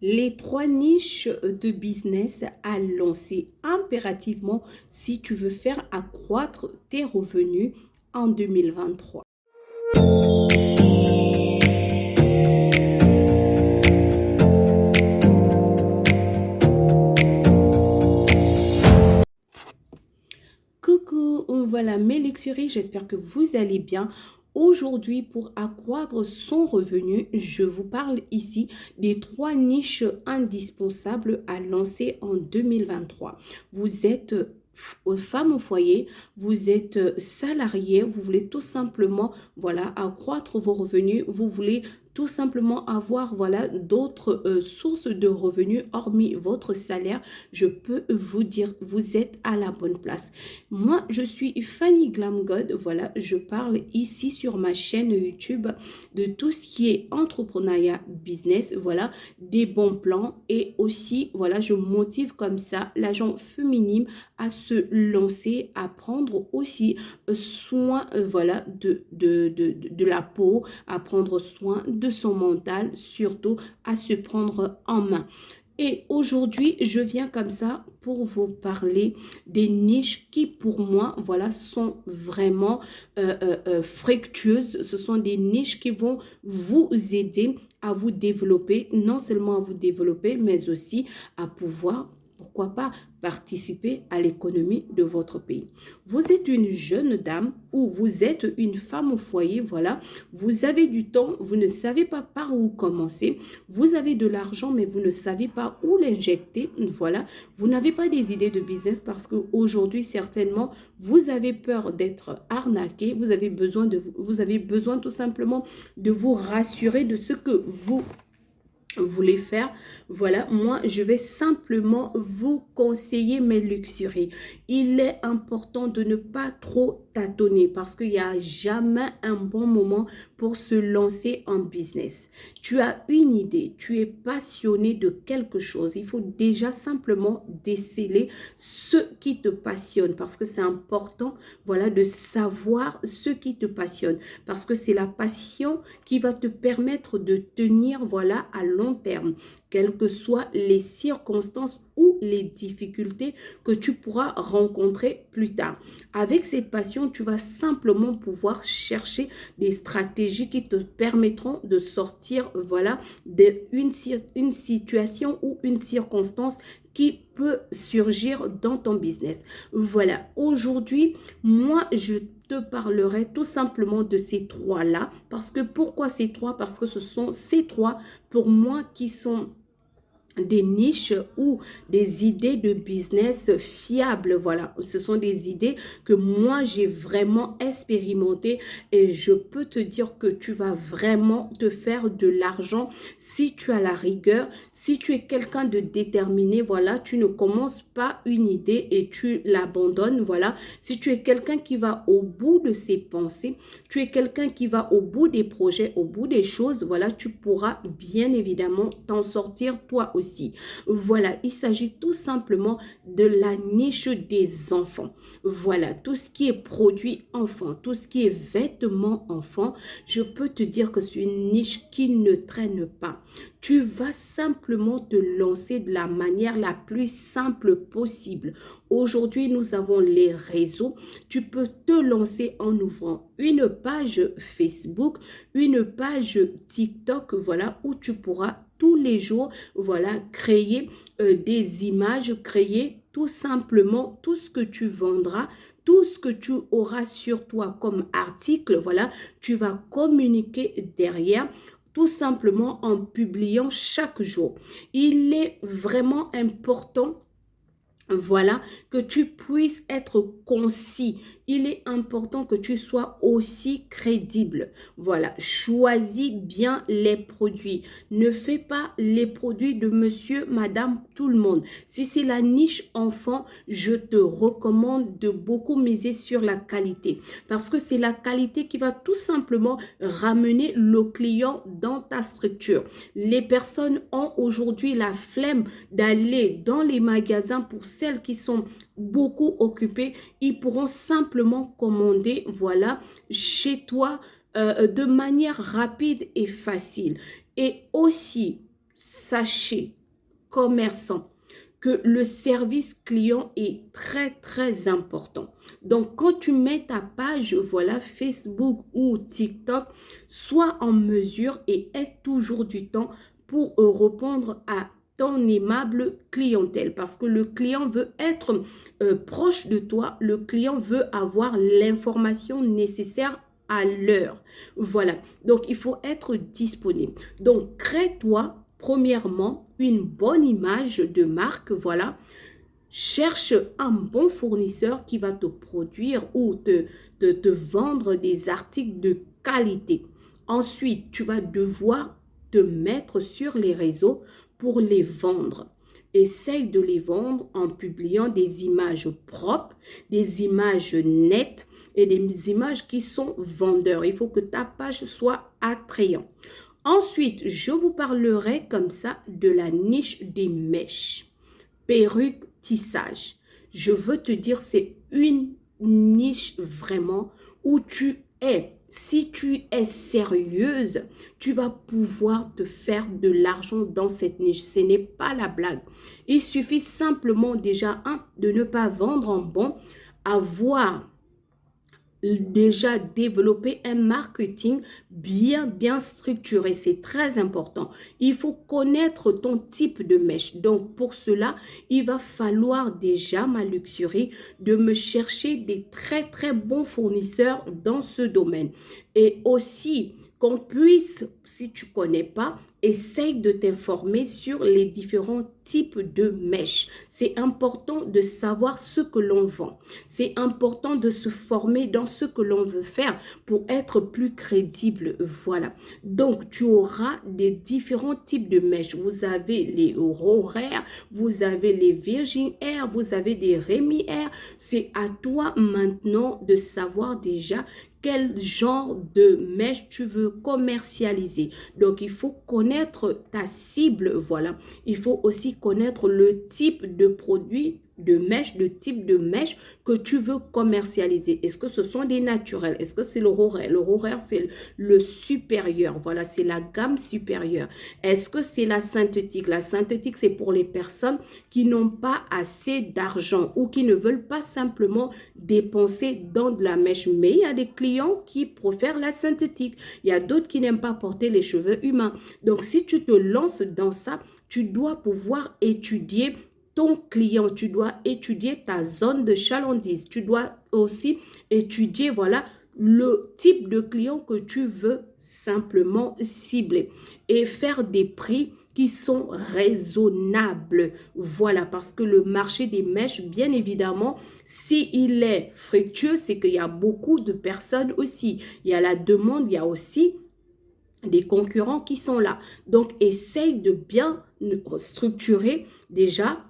Les trois niches de business à lancer impérativement si tu veux faire accroître tes revenus en 2023. Coucou, voilà mes luxuries, j'espère que vous allez bien. Aujourd'hui, pour accroître son revenu, je vous parle ici des trois niches indispensables à lancer en 2023. Vous êtes femme au foyer, vous êtes salarié, vous voulez tout simplement, voilà, accroître vos revenus, vous voulez tout simplement avoir, voilà, d'autres sources de revenus hormis votre salaire. Je peux vous dire, vous êtes à la bonne place. Moi, je suis Fanny Glam God. Voilà, je parle ici sur ma chaîne YouTube de tout ce qui est entrepreneuriat, business, voilà, des bons plans et aussi, voilà, je motive comme ça l'agent féminine à se lancer, à prendre aussi soin, voilà, de la peau, à prendre soin de son mental, surtout à se prendre en main. Et aujourd'hui, je viens comme ça pour vous parler des niches qui, pour moi, voilà, sont vraiment fructueuses. Ce sont des niches qui vont vous aider à vous développer, non seulement à vous développer, mais aussi à pouvoir, pourquoi pas, participer à l'économie de votre pays. Vous êtes une jeune dame ou vous êtes une femme au foyer, voilà, vous avez du temps, vous ne savez pas par où commencer, vous avez de l'argent, mais vous ne savez pas où l'injecter, voilà, vous n'avez pas des idées de business parce qu'aujourd'hui, certainement, vous avez peur d'être arnaqué, vous avez besoin tout simplement de vous rassurer de ce que vous voulez faire. Voilà, moi, je vais simplement vous conseiller mes luxuries. Il est important de ne pas trop tâtonner parce qu'il n'y a jamais un bon moment pour se lancer en business. Tu as une idée, tu es passionné de quelque chose. Il faut déjà simplement déceler ce qui te passionne parce que c'est important, voilà, de savoir ce qui te passionne parce que c'est la passion qui va te permettre de tenir, voilà, à long terme, quelles que soient les circonstances ou les difficultés que tu pourras rencontrer plus tard. Avec cette passion, tu vas simplement pouvoir chercher des stratégies qui te permettront de sortir, voilà, une situation ou une circonstance qui peut surgir dans ton business. Voilà, aujourd'hui, moi, je te parlerai tout simplement de ces trois-là. Parce que pourquoi ces trois? Parce que ce sont ces trois, pour moi, qui sont des niches ou des idées de business fiables. Voilà, ce sont des idées que moi j'ai vraiment expérimenté et je peux te dire que tu vas vraiment te faire de l'argent si tu as la rigueur, si tu es quelqu'un de déterminé. Voilà, tu ne commences pas une idée et tu l'abandonnes. Voilà, si tu es quelqu'un qui va au bout de ses pensées, tu es quelqu'un qui va au bout des projets, au bout des choses. Voilà, tu pourras bien évidemment t'en sortir toi aussi. Voilà, il s'agit tout simplement de la niche des enfants. Voilà, tout ce qui est produit enfant, tout ce qui est vêtements enfants, je peux te dire que c'est une niche qui ne traîne pas. Tu vas simplement te lancer de la manière la plus simple possible. Aujourd'hui, nous avons les réseaux. Tu peux te lancer en ouvrant une page Facebook, une page TikTok, voilà, où tu pourras tous les jours, voilà, créer des images, créer tout simplement tout ce que tu vendras, tout ce que tu auras sur toi comme article, voilà, tu vas communiquer derrière tout simplement en publiant chaque jour. Il est vraiment important, voilà, que tu puisses être concis. Il est important que tu sois aussi crédible. Voilà, choisis bien les produits. Ne fais pas les produits de monsieur, madame, tout le monde. Si c'est la niche enfant, je te recommande de beaucoup miser sur la qualité. Parce que c'est la qualité qui va tout simplement ramener le client dans ta structure. Les personnes ont aujourd'hui la flemme d'aller dans les magasins. Pour celles qui sont beaucoup occupées, ils pourront simplement commander, voilà, chez toi de manière rapide et facile. Et aussi, sachez, commerçants, que le service client est très, très important. Donc, quand tu mets ta page, voilà, Facebook ou TikTok, sois en mesure et aie toujours du temps pour répondre à ton aimable clientèle parce que le client veut être proche de toi, le client veut avoir l'information nécessaire à l'heure. Voilà, donc il faut être disponible. Donc, crée-toi premièrement une bonne image de marque, voilà. Cherche un bon fournisseur qui va te produire ou te vendre des articles de qualité. Ensuite, tu vas devoir te mettre sur les réseaux pour les vendre. Essaye de les vendre en publiant des images propres, des images nettes et des images qui sont vendeurs. Il faut que ta page soit attrayante. Ensuite, je vous parlerai comme ça de la niche des mèches, perruque, tissage. Je veux te dire, c'est une niche vraiment où tu es. Si tu es sérieuse, tu vas pouvoir te faire de l'argent dans cette niche. Ce n'est pas la blague. Il suffit simplement déjà, de ne pas vendre en bon, avoir déjà développer un marketing bien structuré. C'est très important. Il faut connaître ton type de mèche. Donc, pour cela, il va falloir déjà, ma luxurie, de me chercher des très bons fournisseurs dans ce domaine. Et aussi, qu'on puisse, si tu ne connais pas, essaye de t'informer sur les différents types de mèches. C'est important de savoir ce que l'on vend. C'est important de se former dans ce que l'on veut faire pour être plus crédible. Voilà. Donc, tu auras des différents types de mèches. Vous avez les Raw Hair, vous avez les Virgin Hair, vous avez des Remy Hair. C'est à toi maintenant de savoir déjà quel genre de mèche tu veux commercialiser. Donc, il faut connaître ta cible, voilà. Il faut aussi connaître le type de produit, de mèche, le type de mèche que tu veux commercialiser. Est-ce que ce sont des naturels? Est-ce que c'est le Raw Hair? Le Raw Hair, c'est le supérieur. Voilà, c'est la gamme supérieure. Est-ce que c'est la synthétique? La synthétique, c'est pour les personnes qui n'ont pas assez d'argent ou qui ne veulent pas simplement dépenser dans de la mèche. Mais il y a des clients qui préfèrent la synthétique. Il y a d'autres qui n'aiment pas porter les cheveux humains. Donc, si tu te lances dans ça, tu dois pouvoir étudier ton client, tu dois étudier ta zone de chalandise, tu dois aussi étudier, voilà, le type de client que tu veux simplement cibler et faire des prix qui sont raisonnables. Voilà, parce que le marché des mèches, bien évidemment, s'il est fructueux, c'est qu'il y a beaucoup de personnes aussi. Il y a la demande, il y a aussi des concurrents qui sont là. Donc, essaye de bien structurer déjà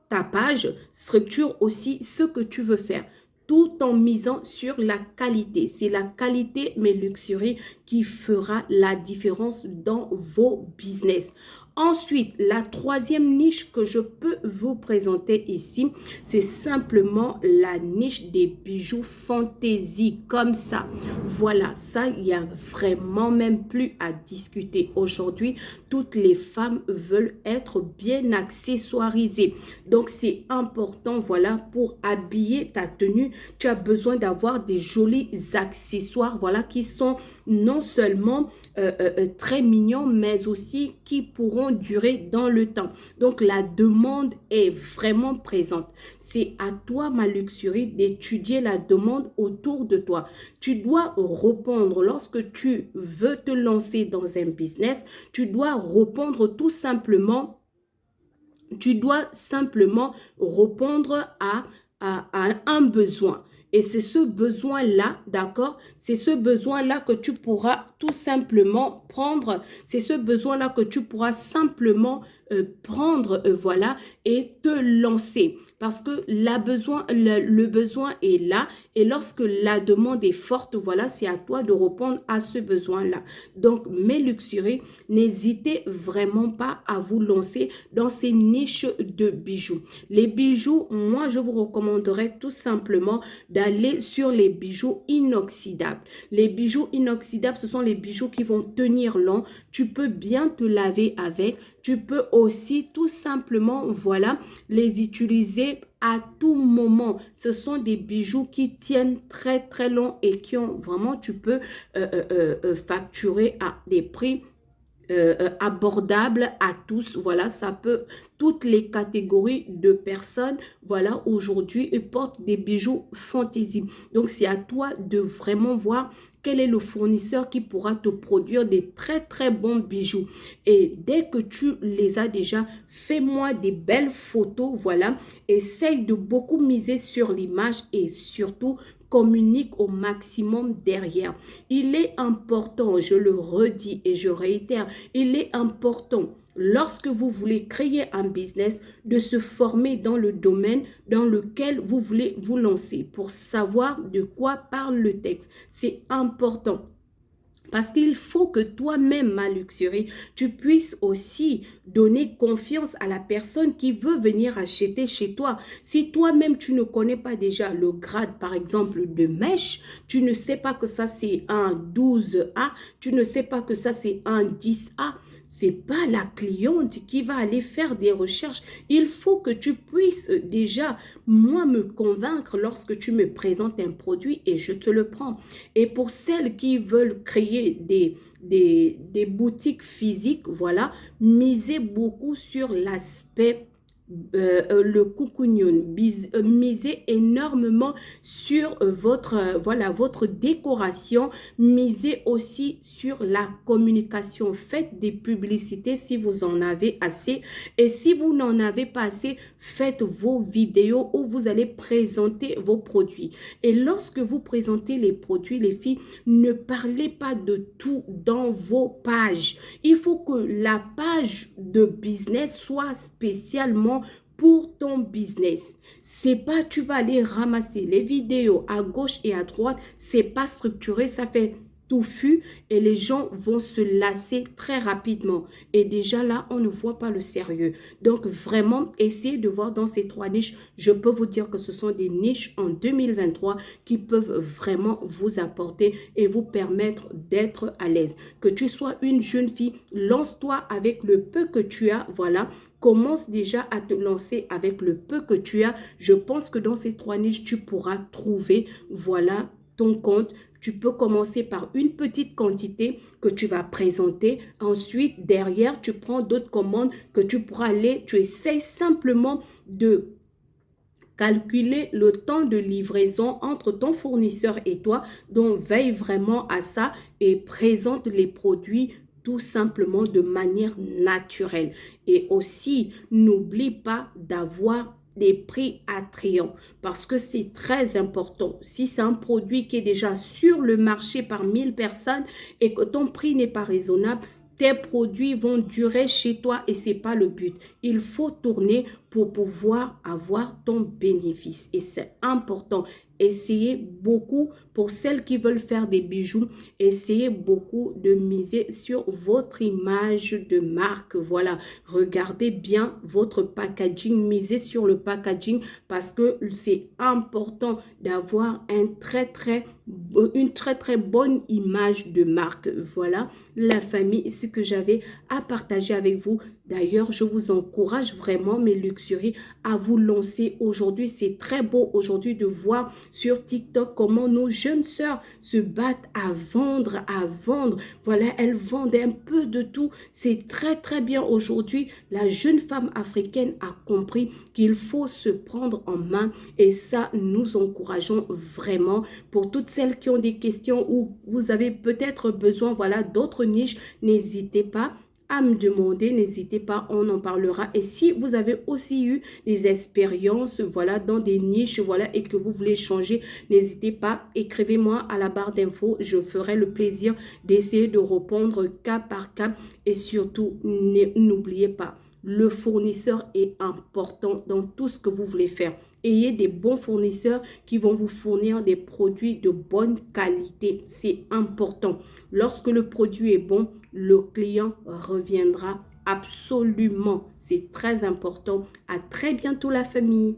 ta page, structure aussi ce que tu veux faire, tout en misant sur la qualité. C'est la qualité, mes luxuries, qui fera la différence dans vos business. Ensuite, la troisième niche que je peux vous présenter ici, c'est simplement la niche des bijoux fantaisie, comme ça. Voilà, ça, il n'y a vraiment même plus à discuter. Aujourd'hui, toutes les femmes veulent être bien accessoirisées. Donc, c'est important, voilà, pour habiller ta tenue, tu as besoin d'avoir des jolis accessoires, voilà, qui sont non seulement très mignons, mais aussi qui pourront durer dans le temps. Donc, la demande est vraiment présente. C'est à toi, ma luxurie, d'étudier la demande autour de toi. Tu dois répondre lorsque tu veux te lancer dans un business. Tu dois répondre tout simplement. Tu dois simplement répondre à un besoin. Et c'est ce besoin-là, d'accord? C'est ce besoin-là que tu pourras tout simplement prendre. C'est ce besoin-là que tu pourras simplement prendre, voilà, et te lancer. Parce que le besoin est là. Et lorsque la demande est forte, voilà, c'est à toi de répondre à ce besoin-là. Donc, mes luxuries, n'hésitez vraiment pas à vous lancer dans ces niches de bijoux. Les bijoux, moi, je vous recommanderais tout simplement d'aller sur les bijoux inoxydables. Les bijoux inoxydables, ce sont les bijoux qui vont tenir tenir long, tu peux bien te laver avec, tu peux aussi tout simplement, voilà, les utiliser à tout moment. Ce sont des bijoux qui tiennent très très long et qui ont vraiment, tu peux facturer à des prix abordable à tous. Voilà, ça peut, toutes les catégories de personnes, voilà, aujourd'hui, portent des bijoux fantaisie. Donc, c'est à toi de vraiment voir quel est le fournisseur qui pourra te produire des très, très bons bijoux. Et dès que tu les as déjà, fais-moi des belles photos, voilà. Essaye de beaucoup miser sur l'image et surtout, communique au maximum derrière. Il est important, je le redis et je réitère, il est important lorsque vous voulez créer un business de se former dans le domaine dans lequel vous voulez vous lancer pour savoir de quoi parle le texte. C'est important. Parce qu'il faut que toi-même, ma luxurie, tu puisses aussi donner confiance à la personne qui veut venir acheter chez toi. Si toi-même, tu ne connais pas déjà le grade, par exemple, de mèche, tu ne sais pas que ça, c'est un 12A, tu ne sais pas que ça, c'est un 10A, c'est pas la cliente qui va aller faire des recherches. Il faut que tu puisses déjà, moi, me convaincre lorsque tu me présentes un produit et je te le prends. Et pour celles qui veulent créer des boutiques physiques, voilà, misez beaucoup sur l'aspect le coucougnon, misez énormément sur voilà, votre décoration, misez aussi sur la communication, faites des publicités si vous en avez assez et si vous n'en avez pas assez, faites vos vidéos où vous allez présenter vos produits. Et lorsque vous présentez les produits, les filles, ne parlez pas de tout dans vos pages. Il faut que la page de business soit spécialement pour ton business. C'est pas tu vas aller ramasser les vidéos à gauche et à droite, c'est pas structuré, ça fait touffu et les gens vont se lasser très rapidement. Et déjà là, on ne voit pas le sérieux. Donc vraiment, essayez de voir dans ces trois niches. Je peux vous dire que ce sont des niches en 2023 qui peuvent vraiment vous apporter et vous permettre d'être à l'aise. Que tu sois une jeune fille, lance-toi avec le peu que tu as, voilà. Commence déjà à te lancer avec le peu que tu as. Je pense que dans ces trois niches, tu pourras trouver, voilà, ton compte. Tu peux commencer par une petite quantité que tu vas présenter. Ensuite, derrière, tu prends d'autres commandes que tu pourras aller. Tu essaies simplement de calculer le temps de livraison entre ton fournisseur et toi. Donc, veille vraiment à ça et présente les produits tout simplement de manière naturelle. Et aussi, n'oublie pas d'avoir des prix attrayants parce que c'est très important. Si c'est un produit qui est déjà sur le marché par 1000 personnes et que ton prix n'est pas raisonnable, tes produits vont durer chez toi et ce n'est pas le but. Il faut tourner pour pouvoir avoir ton bénéfice et c'est important. Essayez beaucoup, pour celles qui veulent faire des bijoux, essayez beaucoup de miser sur votre image de marque. Voilà, regardez bien votre packaging, misez sur le packaging parce que c'est important d'avoir une très très bonne image de marque. Voilà la famille, ce que j'avais à partager avec vous. D'ailleurs, je vous encourage vraiment, mes luxuries, à vous lancer aujourd'hui. C'est très beau aujourd'hui de voir sur TikTok comment nos jeunes sœurs se battent à vendre, Voilà, elles vendent un peu de tout. C'est très bien aujourd'hui. La jeune femme africaine a compris qu'il faut se prendre en main et ça, nous encourageons vraiment. Pour toutes celles qui ont des questions ou vous avez peut-être besoin, voilà, d'autres niches, n'hésitez pas à me demander, n'hésitez pas, on en parlera. Et si vous avez aussi eu des expériences, voilà, dans des niches, voilà, et que vous voulez changer, n'hésitez pas, écrivez-moi à la barre d'infos, je ferai le plaisir d'essayer de répondre cas par cas. Et surtout, n'oubliez pas, le fournisseur est important dans tout ce que vous voulez faire. Ayez des bons fournisseurs qui vont vous fournir des produits de bonne qualité. C'est important. Lorsque le produit est bon, le client reviendra absolument. C'est très important. À très bientôt la famille.